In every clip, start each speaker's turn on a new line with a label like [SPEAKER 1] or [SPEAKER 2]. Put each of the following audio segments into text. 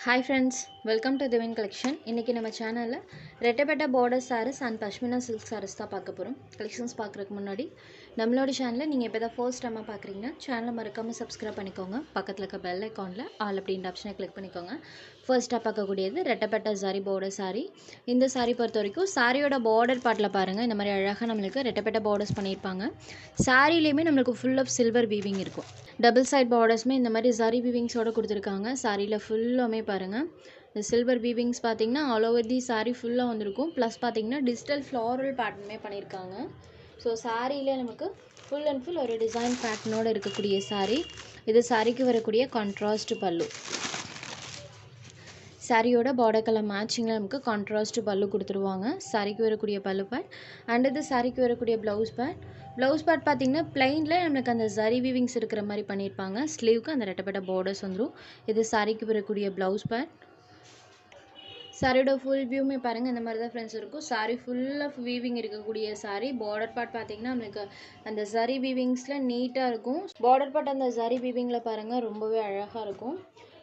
[SPEAKER 1] Hi friends, welcome to Divine Collection. இன்னைக்கு நம்ம சேனல்ல ரெட்டப்பட்ட border sarees and pashmina silk sarees தான் பார்க்க போறோம். கலெக்ஷன்ஸ் பார்க்கறதுக்கு முன்னாடி நம்மளோட சேனலை நீங்க இப்போதான் ஃபர்ஸ்ட் டைமா பார்க்கறீங்கன்னா சேனலை மறக்காம subscribe பண்ணிக்கோங்க. பக்கத்துல இருக்க bell iconல all அப்படிங்கற ஆப்ஷனை கிளிக் பண்ணிக்கோங்க. ஃபர்ஸ்டா பார்க்கக்கூடியது ரெட்டப்பட்ட saree border saree. இந்த saree பொறுத்த வரைக்கும் சாரியோட border பார்ட்ல பாருங்க இந்த மாதிரி அழகா நமக்கு ரெட்டப்பட்ட borders பண்ணிருப்பாங்க. சாரியிலேயே நமக்கு full of silver weaving இருக்கும். டபுள் சைட் பார்டர்ஸ்மே இந்த மாதிரி ஜரி வீவிங்ஸோட கொடுத்துருக்காங்க. சாரியில் ஃபுல்லாமே பாருங்கள் இந்த சில்வர் வீவிங்ஸ் பார்த்தீங்கன்னா ஆல் ஓவர் தி சாரி ஃபுல்லாக வந்திருக்கும். ப்ளஸ் பார்த்தீங்கன்னா டிஜிட்டல் ஃப்ளாரல் பேட்டர்னுமே பண்ணியிருக்காங்க. ஸோ சாரியில் நமக்கு ஃபுல் அண்ட் ஃபுல் ஒரு டிசைன் பேட்டர்னோடு இருக்கக்கூடிய சாரி. இது சாரிக்கு வரக்கூடிய கான்ட்ராஸ்ட் பல்லு. சாரியோட பார்டர் கலர் மேட்சிங்கில் நமக்கு கான்ட்ராஸ்ட் பல்லு கொடுத்துருவாங்க. சாரிக்கு வரக்கூடிய பல்லு பேட் அண்ட் இது சாரிக்கு வரக்கூடிய ப்ளவுஸ் பேட் பார்த்தீங்கன்னா பிளைனில் நமக்கு அந்த ஜரி வீவிங்ஸ் இருக்கிற மாதிரி பண்ணியிருப்பாங்க. ஸ்லீவுக்கு அந்த ரெட்டப்பட்ட பார்டர்ஸ் வந்துடும். இது சாரிக்கு வரக்கூடிய ப்ளவுஸ் பேட். சாரியோட ஃபுல் வியூமே பாருங்கள் இந்த மாதிரி தான் ஃப்ரெண்ட்ஸ் இருக்கும். சாரி ஃபுல் ஆஃப் வீவிங் இருக்கக்கூடிய சாரி. பார்டர் பார்ட் பார்த்தீங்கன்னா நமக்கு அந்த ஜரி வீவிங்ஸில் நீட்டாக இருக்கும். பார்டர் பார்ட் அந்த ஜரி வீவிங்கில் பாருங்கள் ரொம்பவே அழகாக இருக்கும்.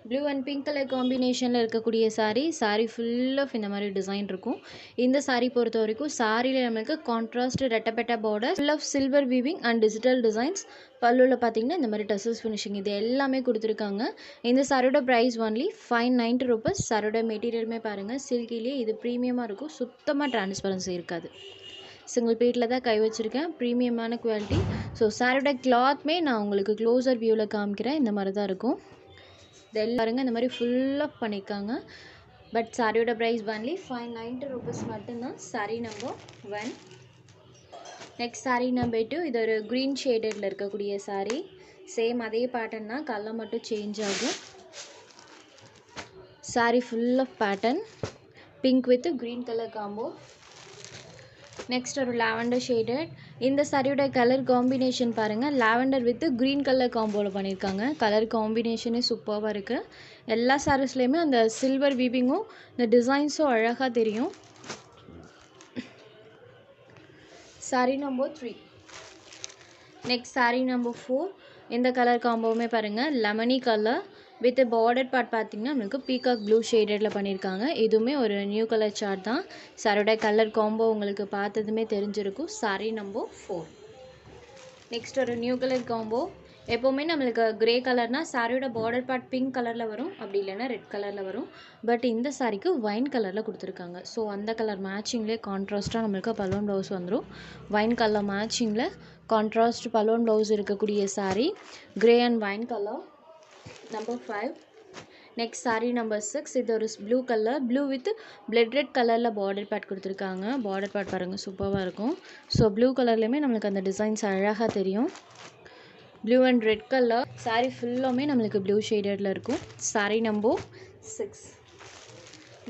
[SPEAKER 1] ப்ளூ அண்ட் பிங்க் கலர் காம்பினேஷனில் இருக்கக்கூடிய சாரி ஃபுல் ஆஃப் இந்த மாதிரி டிசைன் இருக்கும். இந்த சாரி பொறுத்த வரைக்கும் சாரியில் நமக்கு கான்ட்ராஸ்ட் ரெட்டப்பட்ட border full of silver weaving and digital designs. பல்லுவில் பார்த்தீங்கன்னா இந்த மாதிரி டசல்ஸ் ஃபினிஷிங் இது எல்லாமே கொடுத்துருக்காங்க. இந்த சாரியோட ப்ரைஸ் ஒன்லி 590 rupees. சாரியோட மெட்டீரியலுமே பாருங்கள் சில்கிலேயே இது ப்ரீமியமாக இருக்கும். சுத்தமாக டிரான்ஸ்பரன்சி இருக்காது. சிங்கிள் பீட்டில் தான் கை வச்சுருக்கேன். ப்ரீமியமான குவாலிட்டி. ஸோ சாரியோட கிளாத்மே நான் உங்களுக்கு க்ளோசர் வியூவில் காமிக்கிறேன். இந்த மாதிரி தான் இருக்கும். இதெல்லாம் பாருங்க இந்த மாதிரி ஃபுல்லாக பண்ணியிருக்காங்க. பட் சாரியோட ப்ரைஸ் ஒன்லி 590 rupees மட்டும்தான். Sari number 1. Next sari number 2. இது ஒரு க்ரீன் ஷேடடில் இருக்கக்கூடிய சாரி. சேம் அதே பேட்டர்ன் தான், கலர் மட்டும் சேஞ்ச் ஆகும். Sari full of pattern pink with green colour combo. Next ஒரு லாவெண்டர் ஷேடட். இந்த சாரியோட கலர் காம்பினேஷன் பாருங்கள் லாவெண்டர் வித் க்ரீன் கலர் காம்போவில் பண்ணியிருக்காங்க. கலர் காம்பினேஷனே சூப்பராக இருக்குது. எல்லா சாரீஸ்லேயுமே அந்த சில்வர் வீவிங்கும் இந்த டிசைன்ஸும் அழகாக தெரியும். Sorry number 3. Next sari number 4. இந்த கலர் காம்போவுமே பாருங்கள் lemony colour with border part பார்த்தீங்கன்னா நமக்கு பீகாக் ப்ளூ ஷேடடில் பண்ணியிருக்காங்க. இதுவுமே ஒரு நியூ கலர் சார்ட் தான். சாரியோட கலர் காம்போ உங்களுக்கு பார்த்ததுமே தெரிஞ்சிருக்கும். Sorry number 4. நெக்ஸ்ட் ஒரு நியூ கலர் காம்போ. எப்போவுமே நம்மளுக்கு க்ரே கலர்னால் சாரியோட பார்டர் பார்ட் பிங்க் கலரில் வரும், அப்படி இல்லைன்னா ரெட் கலரில் வரும். பட் இந்த சாரிக்கு வைன் கலரில் கொடுத்துருக்காங்க. ஸோ அந்த கலர் மேட்சிங்லேயே கான்ட்ராஸ்ட்டாக நம்மளுக்கு பலூன் ப்ளவுஸ் வந்துடும். வைன் கலர் மேட்சிங்கில் கான்ட்ராஸ்ட் பலூன் ப்ளவுஸ் இருக்கக்கூடிய sari grey and wine colour. Number 5. Next sari number 6. இது ஒரு blue colour, blue with blood red கலரில் பார்டர் பார்ட் கொடுத்துருக்காங்க. பார்டர் பார்ட் பாருங்கள் சூப்பராக இருக்கும். ஸோ ப்ளூ கலர்லேயுமே நம்மளுக்கு அந்த டிசைன்ஸ் அழகாக தெரியும். Blue and red colour sari ஃபுல்லாமே நம்மளுக்கு ப்ளூ ஷேடடில் இருக்கும். சாரி நம்பர் 6.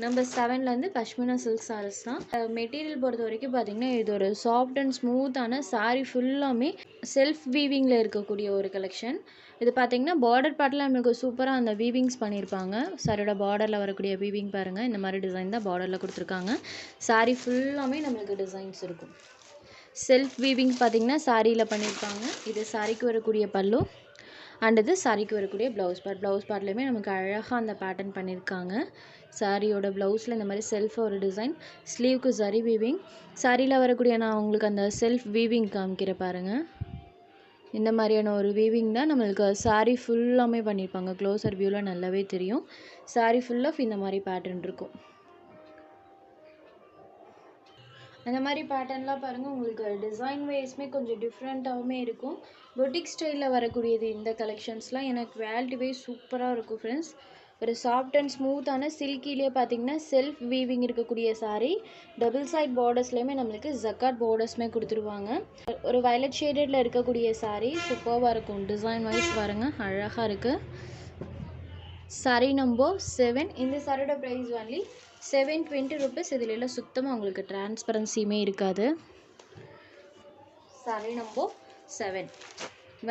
[SPEAKER 1] நம்பர் 7லேருந்து பஷ்மினா சில்க் சாரீஸ் தான். மெட்டீரியல் பொறுத்த வரைக்கும் பார்த்திங்கன்னா இது ஒரு சாஃப்ட் அண்ட் ஸ்மூத்தான சாரி ஃபுல்லாமே செல்ஃப் வீவிங்கில் இருக்கக்கூடிய ஒரு கலெக்ஷன். இது பார்த்திங்கன்னா பார்டர் பார்ட்டில் நம்மளுக்கு சூப்பராக அந்த வீவிங்ஸ் பண்ணியிருப்பாங்க. சாரியோட பார்டரில் வரக்கூடிய வீவிங் பாருங்கள் இந்த மாதிரி டிசைன் தான் பார்டரில் கொடுத்துருக்காங்க. சாரி ஃபுல்லாமே நம்மளுக்கு டிசைன்ஸ் இருக்கும். செல்ஃப் வீவிங் பார்த்திங்கன்னா சாரியில் பண்ணியிருப்பாங்க. இது சாரிக்கு வரக்கூடிய பல்லு அண்ட் இது சாரிக்கு வரக்கூடிய ப்ளவுஸ் பார்ட்லேயுமே நமக்கு அழகாக அந்த பேட்டர்ன் பண்ணியிருக்காங்க. சாரியோட ப்ளவுஸில் இந்த மாதிரி செல்ஃப் ஒரு டிசைன், ஸ்லீவுக்கு ஜரி வீவிங். சாரியில் வரக்கூடிய நான் உங்களுக்கு அந்த செல்ஃப் வீவிங் காமிக்கிற பாருங்கள். இந்த மாதிரியான ஒரு வீவிங் தான் நம்மளுக்கு சாரி ஃபுல்லாமே பண்ணியிருப்பாங்க. க்ளோசர் வியூவில் நல்லாவே தெரியும். சாரி ஃபுல் ஆஃப் இந்த மாதிரி பேட்டர்ன் இருக்கும். அந்த மாதிரி பேட்டர்ன்லாம் பாருங்கள் உங்களுக்கு டிசைன் வைஸ்மே கொஞ்சம் டிஃப்ரெண்ட்டாகவுமே இருக்கும். பொட்டிக் ஸ்டைலில் வரக்கூடியது இந்த கலெக்ஷன்ஸ்லாம். எனக்கு குவாலிட்டி வைஸ் சூப்பராக இருக்கும் ஃப்ரெண்ட்ஸ். ஒரு சாஃப்ட் அண்ட் ஸ்மூத்தான சில்கிலேயே பார்த்தீங்கன்னா செல்ஃப் வீவிங் இருக்கக்கூடிய சாரீ. டபுள் சைட் பார்டர்ஸ்லேயுமே நம்மளுக்கு ஜக்காட் பார்டர்ஸ்மே கொடுத்துருவாங்க. ஒரு வயலட் ஷேடடில் இருக்கக்கூடிய சாரீ சூப்பராக இருக்கும். டிசைன் வைஸ் பாருங்கள் அழகாக இருக்குது. Sorry number 7. இந்த சாரியோட ப்ரைஸ் ஒன்லி 720 rupees. இதில் எல்லாம் சுத்தமாக உங்களுக்கு டிரான்ஸ்பரன்சியுமே இருக்காது. Sari number 7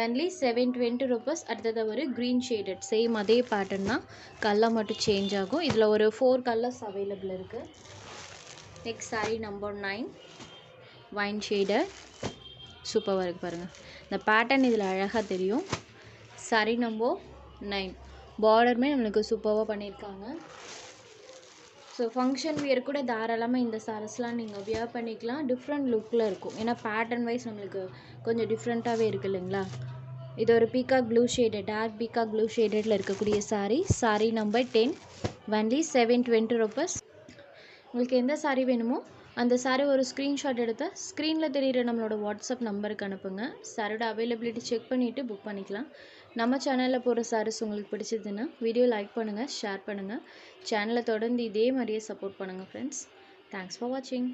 [SPEAKER 1] only 720 rupees. அடுத்தது ஒரு க்ரீன் ஷேடட் சேம் அதே பேட்டர்ன் தான், கலர் மட்டும் சேஞ்ச் ஆகும். இதில் ஒரு 4 கலர்ஸ் அவைலபிள் இருக்குது. Next sari number 9 wine shaded சூப்பராக இருக்குது பாருங்கள். இந்த பேட்டர்ன் இதில் அழகாக தெரியும். சாரி நம்பர் 9 பார்டருமே நம்மளுக்கு சூப்பராக பண்ணியிருக்காங்க. ஸோ ஃபங்க்ஷன் வியர் கூட தாராளமாக இந்த சாரீஸ்லாம் நீங்கள் வியர் பண்ணிக்கலாம். டிஃப்ரெண்ட் லுக்கில் இருக்கும். ஏன்னா பேட்டர்ன் வைஸ் நம்மளுக்கு கொஞ்சம் டிஃப்ரெண்ட்டாகவே இருக்குது இல்லைங்களா. இது ஒரு peacock blue shade, dark peacock blue ஷேடடில் இருக்கக்கூடிய சாரீ நம்பர் 10, ஒன்லி 720 ருபீஸ். உங்களுக்கு எந்த சாரீ வேணுமோ அந்த சாரீ ஒரு ஸ்க்ரீன்ஷாட் எடுத்து ஸ்க்ரீனில் தெரிகிற நம்மளோட வாட்ஸ்அப் நம்பருக்கு அனுப்புங்க. சாரோட அவைலபிலிட்டி செக் பண்ணிவிட்டு புக் பண்ணிக்கலாம். நம்ம சேனலில் போகிற சாரீஸ் உங்களுக்கு பிடிச்சதுன்னா வீடியோ லைக் பண்ணுங்கள், ஷேர் பண்ணுங்கள். சேனலை தொடர்ந்து இதே மாதிரியே சப்போர்ட் பண்ணுங்கள் ஃப்ரெண்ட்ஸ். தேங்க்ஸ் ஃபார் வாட்சிங்.